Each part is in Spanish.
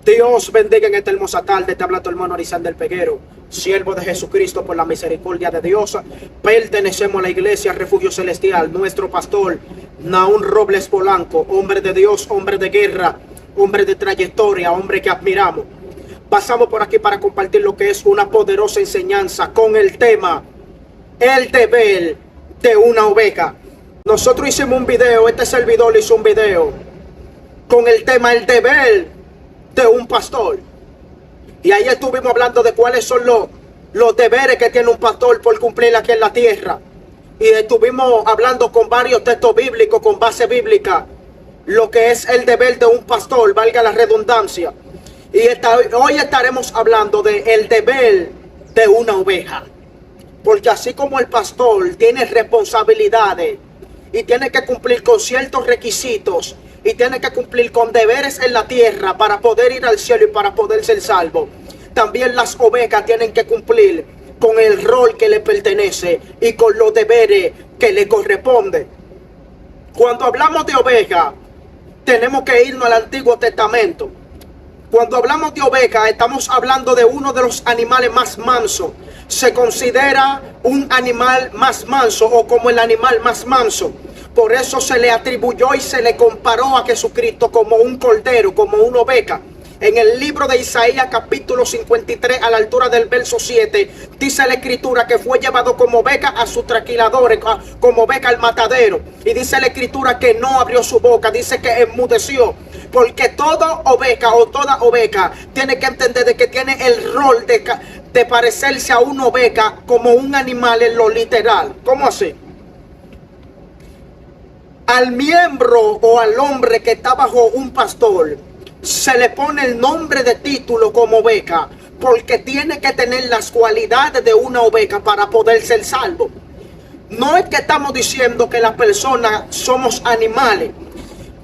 Dios bendiga en esta hermosa tarde. Te habla tu hermano Arisander Peguero, siervo de Jesucristo por la misericordia de Dios. Pertenecemos a la iglesia Refugio Celestial. Nuestro pastor Naún Robles Polanco, hombre de Dios, hombre de guerra, hombre de trayectoria, hombre que admiramos. Pasamos por aquí para compartir lo que es una poderosa enseñanza con el tema el deber de una oveja. Nosotros hicimos un video, este servidor hizo un video con el tema el deber de un pastor. Y ahí estuvimos hablando de cuáles son los deberes que tiene un pastor por cumplir aquí en la tierra. Y estuvimos hablando con varios textos bíblicos, con base bíblica, lo que es el deber de un pastor, valga la redundancia. Y hoy estaremos hablando de el deber de una oveja. Porque así como el pastor tiene responsabilidades y tiene que cumplir con ciertos requisitos y tiene que cumplir con deberes en la tierra para poder ir al cielo y para poder ser salvo, también las ovejas tienen que cumplir con el rol que le pertenece y con los deberes que le corresponde. Cuando hablamos de oveja, tenemos que irnos al Antiguo Testamento. Cuando hablamos de oveja, estamos hablando de uno de los animales más mansos. Se considera un animal más manso o como el animal más manso. Por eso se le atribuyó y se le comparó a Jesucristo como un cordero, como una oveja. En el libro de Isaías capítulo 53 a la altura del verso 7 dice la escritura que fue llevado como oveja a sus trasquiladores, como oveja al matadero. Y dice la escritura que no abrió su boca, dice que enmudeció. Porque toda oveja o toda oveja tiene que entender de que tiene el rol de parecerse a una oveja como un animal en lo literal. ¿Cómo así? Al miembro o al hombre que está bajo un pastor se le pone el nombre de título como oveja, porque tiene que tener las cualidades de una oveja para poder ser salvo. No es que estamos diciendo que las personas somos animales.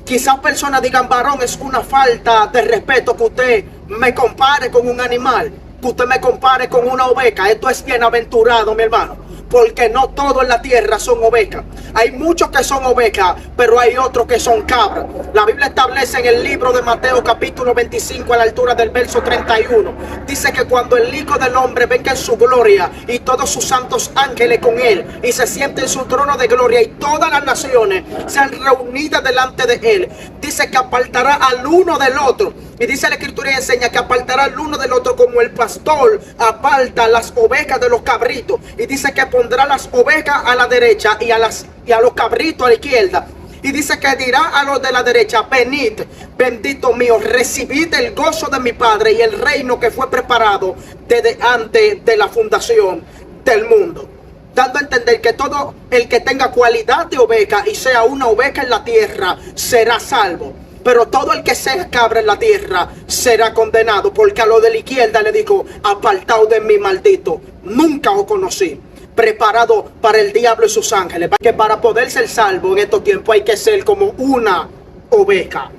Quizás personas digan, varón, es una falta de respeto que usted me compare con un animal, que usted me compare con una oveja. Esto es bienaventurado, mi hermano, porque no todo en la tierra son ovejas. Hay muchos que son ovejas, pero hay otros que son cabras. La Biblia establece en el libro de Mateo capítulo 25 a la altura del verso 31. Dice que cuando el Hijo del Hombre venga en su gloria y todos sus santos ángeles con él y se siente en su trono de gloria y todas las naciones sean reunidas delante de él, dice que apartará al uno del otro. Y dice la escritura y enseña que apartará al uno del otro como el pastor aparta las ovejas de los cabritos. Y dice que pondrá las ovejas a la derecha y a los cabritos a la izquierda. Y dice que dirá a los de la derecha, venid, bendito mío, recibid el gozo de mi Padre y el reino que fue preparado desde antes de la fundación del mundo. Dando a entender que todo el que tenga cualidad de oveja y sea una oveja en la tierra será salvo. Pero todo el que sea cabra en la tierra será condenado, porque a lo de la izquierda le dijo, apartado de mí, maldito, nunca os conocí. Preparado para el diablo y sus ángeles. Que para poder ser salvo en estos tiempos hay que ser como una oveja.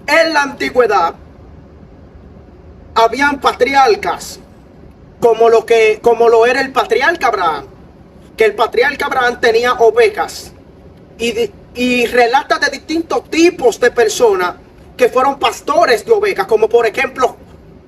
En la antigüedad habían patriarcas, como lo era el patriarca Abraham. Que el patriarca Abraham tenía ovejas. Y relata de distintos tipos de personas que fueron pastores de ovejas, como por ejemplo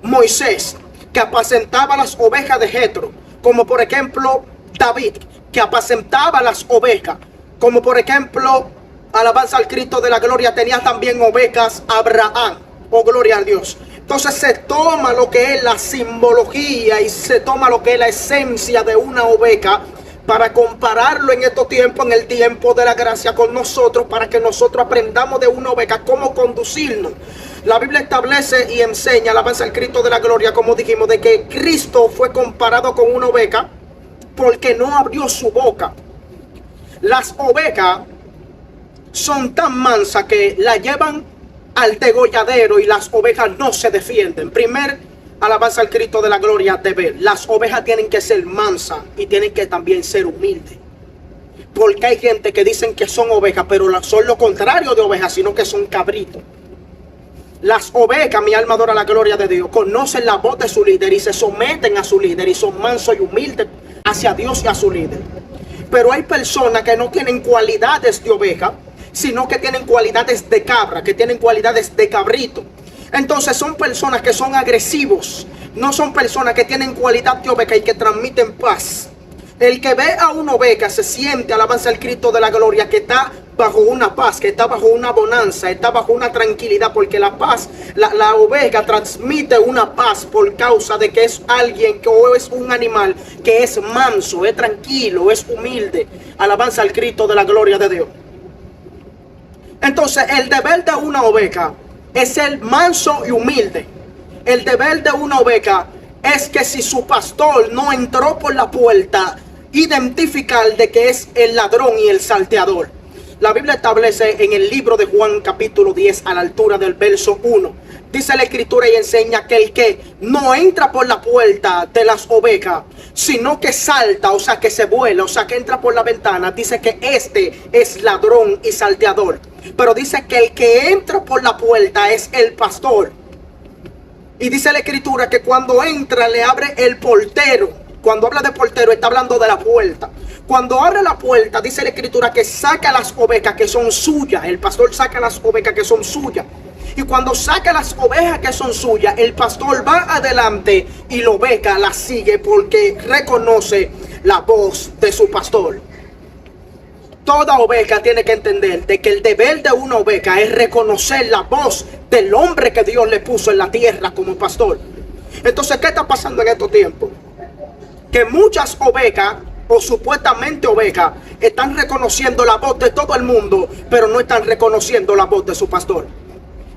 Moisés, que apacentaba las ovejas de Jetro, como por ejemplo David, que apacentaba las ovejas, como por ejemplo, alabanza al Cristo de la gloria, tenía también ovejas Abraham, oh gloria a Dios. Entonces se toma lo que es la simbología y se toma lo que es la esencia de una oveja para compararlo en estos tiempos, en el tiempo de la gracia con nosotros, para que nosotros aprendamos de una oveja cómo conducirnos. La Biblia establece y enseña, alabanza al Cristo de la gloria, como dijimos, de que Cristo fue comparado con una oveja porque no abrió su boca. Las ovejas son tan mansas que la llevan al degolladero y las ovejas no se defienden. Alabanza al Cristo de la gloria, deber. Las ovejas tienen que ser mansas y tienen que también ser humildes. Porque hay gente que dicen que son ovejas, pero son lo contrario de ovejas, sino que son cabritos. Las ovejas, mi alma adora la gloria de Dios, conocen la voz de su líder y se someten a su líder y son mansos y humildes hacia Dios y a su líder. Pero hay personas que no tienen cualidades de oveja, sino que tienen cualidades de cabra, que tienen cualidades de cabrito. Entonces son personas que son agresivos, no son personas que tienen cualidad de oveja y que transmiten paz. El que ve a una oveja se siente, alabanza al Cristo de la gloria, que está bajo una paz, que está bajo una bonanza, está bajo una tranquilidad, porque la paz, la oveja transmite una paz por causa de que es alguien que o es un animal que es manso, es tranquilo, es humilde. Alabanza al Cristo de la gloria de Dios. Entonces el deber de una oveja es ser manso y humilde. El deber de una oveja es que si su pastor no entró por la puerta, identificar de que es el ladrón y el salteador. La Biblia establece en el libro de Juan capítulo 10 a la altura del verso 1. Dice la escritura y enseña que el que no entra por la puerta de las ovejas, sino que salta, o sea que se vuela, o sea que entra por la ventana, dice que este es ladrón y salteador. Pero dice que el que entra por la puerta es el pastor. Y dice la escritura que cuando entra le abre el portero. Cuando habla de portero está hablando de la puerta. Cuando abre la puerta dice la escritura que saca las ovejas que son suyas. El pastor saca las ovejas que son suyas. Y cuando saca las ovejas que son suyas, el pastor va adelante y la oveja la sigue porque reconoce la voz de su pastor. Toda oveja tiene que entender de que el deber de una oveja es reconocer la voz del hombre que Dios le puso en la tierra como pastor. Entonces, ¿qué está pasando en estos tiempos? Que muchas ovejas o supuestamente ovejas están reconociendo la voz de todo el mundo, pero no están reconociendo la voz de su pastor.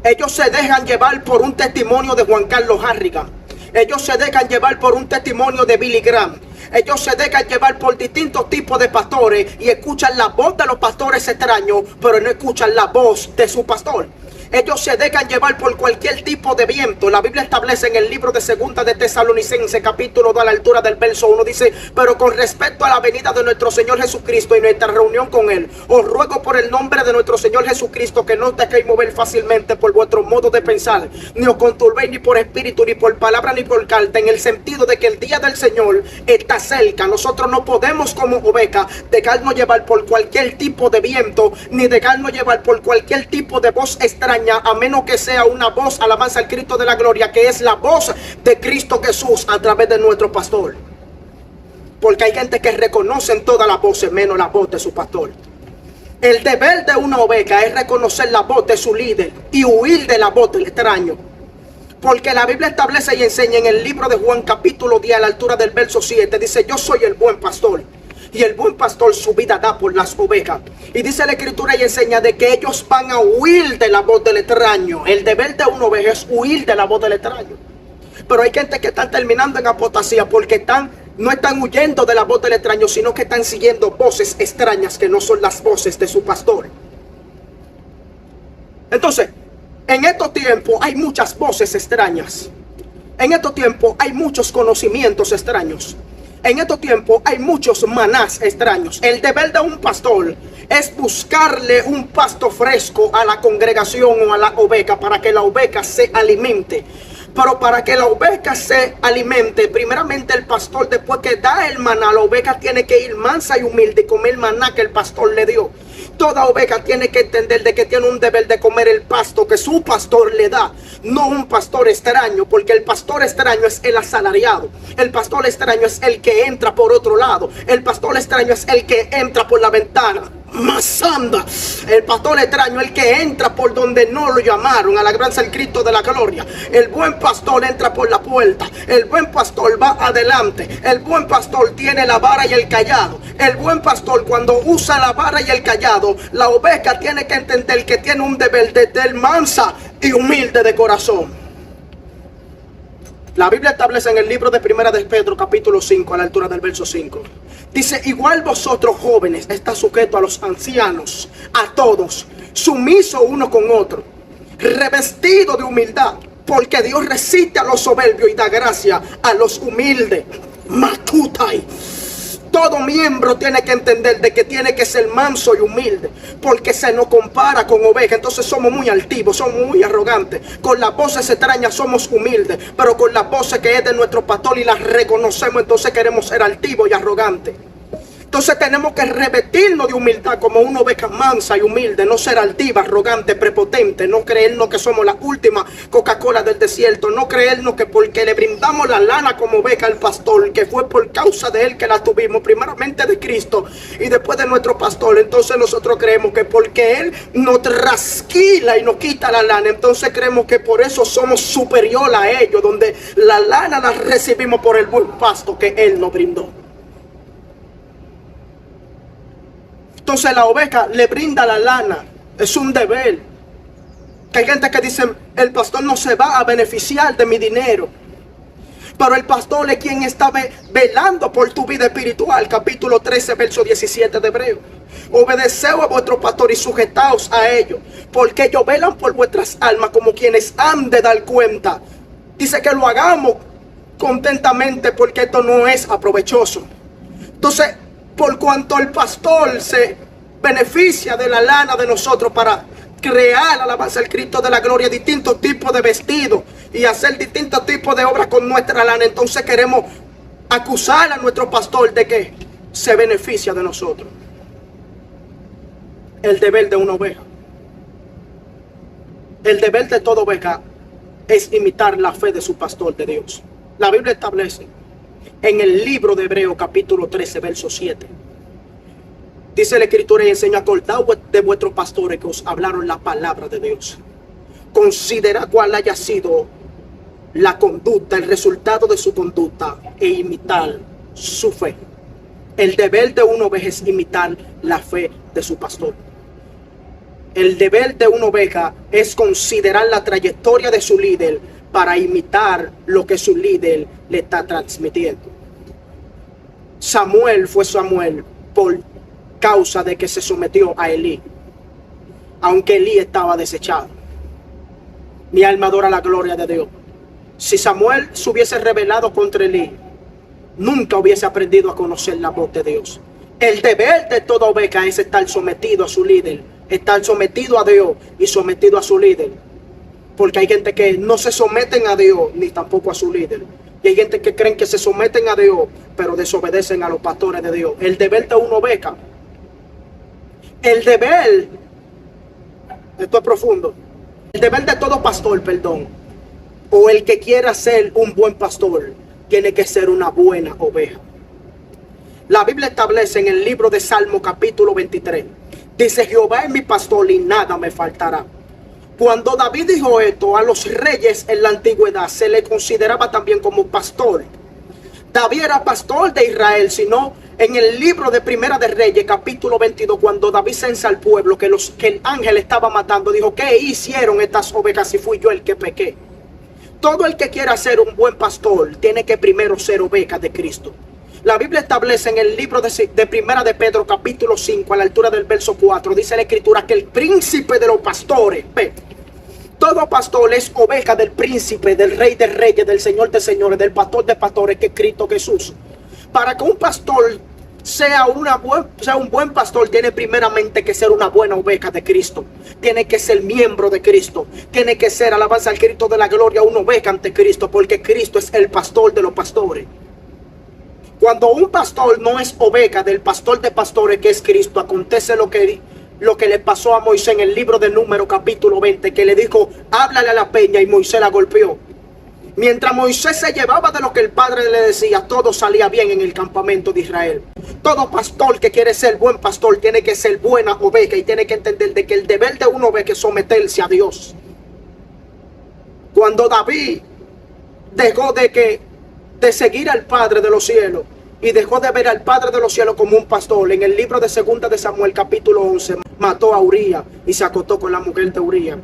Ellos se dejan llevar por un testimonio de Juan Carlos Harrigan. Ellos se dejan llevar por un testimonio de Billy Graham. Ellos se dejan llevar por distintos tipos de pastores y escuchan la voz de los pastores extraños, pero no escuchan la voz de su pastor. Ellos se dejan llevar por cualquier tipo de viento. La Biblia establece en el libro de Segunda de Tesalonicenses, capítulo 2, a la altura del verso 1, dice: pero con respecto a la venida de nuestro Señor Jesucristo y nuestra reunión con Él, os ruego por el nombre de nuestro Señor Jesucristo que no os dejéis mover fácilmente por vuestro modo de pensar, ni os conturbéis ni por espíritu, ni por palabra, ni por carta, en el sentido de que el día del Señor está cerca. Nosotros no podemos como ovejas dejarnos llevar por cualquier tipo de viento, ni dejarnos llevar por cualquier tipo de voz extraña, a menos que sea una voz, alabanza al Cristo de la gloria, que es la voz de Cristo Jesús a través de nuestro pastor. Porque hay gente que reconoce en todas las voces menos la voz de su pastor. El deber de una oveja es reconocer la voz de su líder y huir de la voz del extraño. Porque la Biblia establece y enseña en el libro de Juan capítulo 10 a la altura del verso 7, dice: yo soy el buen pastor, y el buen pastor su vida da por las ovejas. Y dice la escritura y enseña de que ellos van a huir de la voz del extraño. El deber de una oveja es huir de la voz del extraño. Pero hay gente que está terminando en apostasía porque no están huyendo de la voz del extraño, sino que están siguiendo voces extrañas que no son las voces de su pastor. Entonces, en estos tiempos hay muchas voces extrañas. En estos tiempos hay muchos conocimientos extraños. En estos tiempos hay muchos manás extraños. El deber de un pastor es buscarle un pasto fresco a la congregación o a la oveja para que la oveja se alimente. Pero para que la oveja se alimente, primeramente el pastor, después que da el maná, la oveja tiene que ir mansa y humilde y comer el maná que el pastor le dio. Toda oveja tiene que entender de que tiene un deber de comer el pasto que su pastor le da, no un pastor extraño, porque el pastor extraño es el asalariado. El pastor extraño es el que entra por otro lado. El pastor extraño es el que entra por la ventana. Masanda, el pastor extraño, el que entra por donde no lo llamaron, a la gran al Cristo de la gloria. El buen pastor entra por la puerta. El buen pastor va adelante. El buen pastor tiene la vara y el cayado. El buen pastor, cuando usa la vara y el cayado, la oveja tiene que entender que tiene un deber de ser mansa y humilde de corazón. La Biblia establece en el libro de Primera de Pedro capítulo 5 a la altura del verso 5. Dice: igual vosotros jóvenes está sujeto a los ancianos, a todos, sumiso uno con otro, revestido de humildad, porque Dios resiste a los soberbios y da gracia a los humildes. Matutai. Todo miembro tiene que entender de que tiene que ser manso y humilde, porque se nos compara con oveja. Entonces somos muy altivos, somos muy arrogantes. Con las voces extrañas somos humildes, pero con las voces que es de nuestro pastor y las reconocemos, entonces queremos ser altivos y arrogantes. Entonces tenemos que revestirnos de humildad como una oveja mansa y humilde, no ser altiva, arrogante, prepotente, no creernos que somos la última Coca-Cola del desierto, no creernos que porque le brindamos la lana como oveja al pastor, que fue por causa de él que la tuvimos, primeramente de Cristo y después de nuestro pastor, entonces nosotros creemos que porque él nos trasquila y nos quita la lana, entonces creemos que por eso somos superior a ellos, donde la lana la recibimos por el buen pasto que él nos brindó. Entonces la oveja le brinda la lana, es un deber. Que hay gente que dice, el pastor no se va a beneficiar de mi dinero. Pero el pastor es quien está velando por tu vida espiritual. Capítulo 13, verso 17 de Hebreo. Obedeceos a vuestro pastor y sujetaos a ellos, porque ellos velan por vuestras almas como quienes han de dar cuenta. Dice que lo hagamos contentamente porque esto no es aprovechoso. Entonces, por cuanto el pastor se beneficia de la lana de nosotros para crear, alabanza al Cristo de la gloria, distintos tipos de vestidos y hacer distintos tipos de obras con nuestra lana, entonces queremos acusar a nuestro pastor de que se beneficia de nosotros. El deber de una oveja, el deber de toda oveja es imitar la fe de su pastor de Dios. La Biblia establece en el libro de Hebreo capítulo 13 verso 7. Dice la escritura y enseña: acordaos de vuestros pastores que os hablaron la palabra de Dios. Considera cuál haya sido la conducta, el resultado de su conducta e imitar su fe. El deber de una oveja es imitar la fe de su pastor. El deber de una oveja es considerar la trayectoria de su líder para imitar lo que su líder le está transmitiendo. Samuel fue Samuel por causa de que se sometió a Elí, aunque Elí estaba desechado. Mi alma adora la gloria de Dios. Si Samuel se hubiese rebelado contra Elí, nunca hubiese aprendido a conocer la voz de Dios. El deber de toda oveja es estar sometido a su líder, estar sometido a Dios y sometido a su líder. Porque hay gente que no se someten a Dios ni tampoco a su líder. Y hay gente que creen que se someten a Dios, pero desobedecen a los pastores de Dios. El deber de una oveja, el deber, esto es profundo, el deber de todo pastor, perdón, o el que quiera ser un buen pastor, tiene que ser una buena oveja. La Biblia establece en el libro de Salmo capítulo 23, dice: Jehová es mi pastor y nada me faltará. Cuando David dijo esto, a los reyes en la antigüedad se le consideraba también como pastor. David era pastor de Israel, sino en el libro de Primera de Reyes, capítulo 22, cuando David censa al pueblo que el ángel estaba matando, dijo: ¿qué hicieron estas ovejas si fui yo el que pequé? Todo el que quiera ser un buen pastor tiene que primero ser oveja de Cristo. La Biblia establece en el libro de Primera de Pedro, capítulo 5, a la altura del verso 4, dice la escritura que el príncipe de los pastores, todo pastor es oveja del príncipe, del rey de reyes, del señor de señores, del pastor de pastores, que es Cristo Jesús. Para que un pastor sea un buen pastor, tiene primeramente que ser una buena oveja de Cristo. Tiene que ser miembro de Cristo. Tiene que ser, alabanza al Cristo de la gloria, una oveja ante Cristo, porque Cristo es el pastor de los pastores. Cuando un pastor no es oveja del pastor de pastores, que es Cristo, acontece lo que le pasó a Moisés en el libro de Números capítulo 20, que le dijo: háblale a la peña, y Moisés la golpeó. Mientras Moisés se llevaba de lo que el padre le decía, todo salía bien en el campamento de Israel. Todo pastor que quiere ser buen pastor tiene que ser buena oveja y tiene que entender de que el deber de una oveja es someterse a Dios. Cuando David dejó de seguir al Padre de los cielos y dejó de ver al Padre de los cielos como un pastor, en el libro de Segunda de Samuel capítulo 11 mató a Uría y se acostó con la mujer de Uría.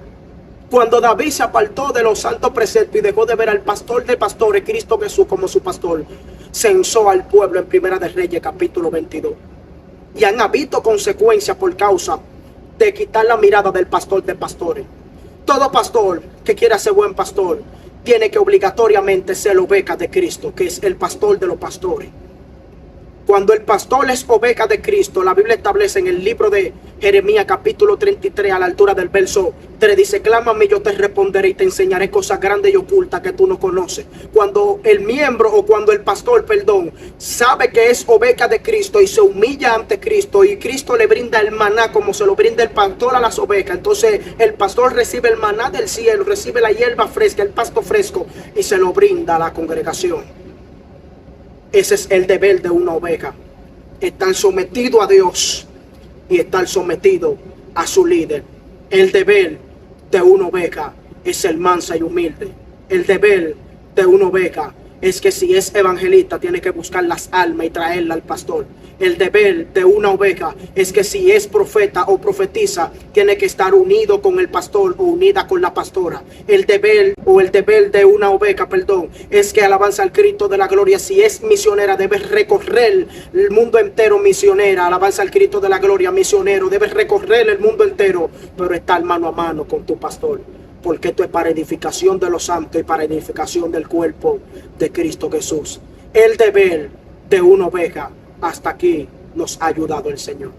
Cuando David se apartó de los santos preceptos y dejó de ver al pastor de pastores, Cristo Jesús, como su pastor, censó al pueblo en Primera de Reyes capítulo 22. Y han habido consecuencias por causa de quitar la mirada del pastor de pastores. Todo pastor que quiera ser buen pastor tiene que obligatoriamente ser la oveja de Cristo, que es el pastor de los pastores. Cuando el pastor es oveja de Cristo, la Biblia establece en el libro de Jeremías capítulo 33 a la altura del verso 3, dice: clámame, yo te responderé y te enseñaré cosas grandes y ocultas que tú no conoces. Cuando el miembro, o cuando el pastor, perdón, sabe que es oveja de Cristo y se humilla ante Cristo, y Cristo le brinda el maná como se lo brinda el pastor a las ovejas, entonces el pastor recibe el maná del cielo, recibe la hierba fresca, el pasto fresco, y se lo brinda a la congregación. Ese es el deber de una oveja: estar sometido a Dios y estar sometido a su líder. El deber de una oveja es ser mansa y humilde. El deber de una oveja es que si es evangelista tiene que buscar las almas y traerlas al pastor. El deber de una oveja es que si es profeta o profetiza tiene que estar unido con el pastor o unida con la pastora. El deber de una oveja, perdón, es que alabanza al Cristo de la gloria, si es misionera debe recorrer el mundo entero misionera. Alabanza al Cristo de la gloria, misionero, debe recorrer el mundo entero, pero estar mano a mano con tu pastor, porque esto es para edificación de los santos y para edificación del cuerpo de Cristo Jesús. El deber de una oveja. Hasta aquí nos ha ayudado el Señor.